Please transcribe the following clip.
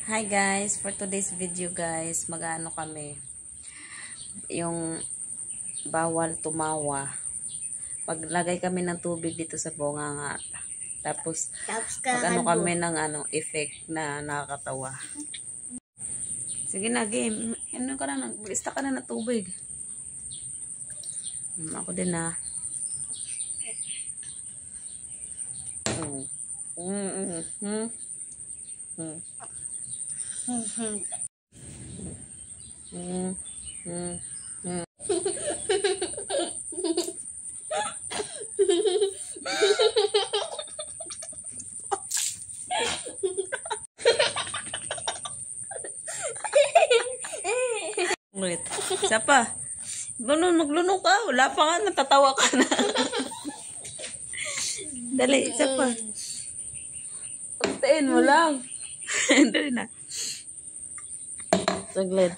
Hi guys, for today's video guys, mag-ano kami, yung bawal tumawa. Maglagay kami ng tubig dito sa bunganga. Tapos mag-ano kami ng effect na nakakatawa. Sige na, game. Ano ka na, mag-lista ka na ng tubig. Ako din na. Ulit. Isa pa. Maglunok ka. Wala pa nga. Natatawa ka na. Dali. Isa pa. Pagtain mo lang. Dali na. Saglit.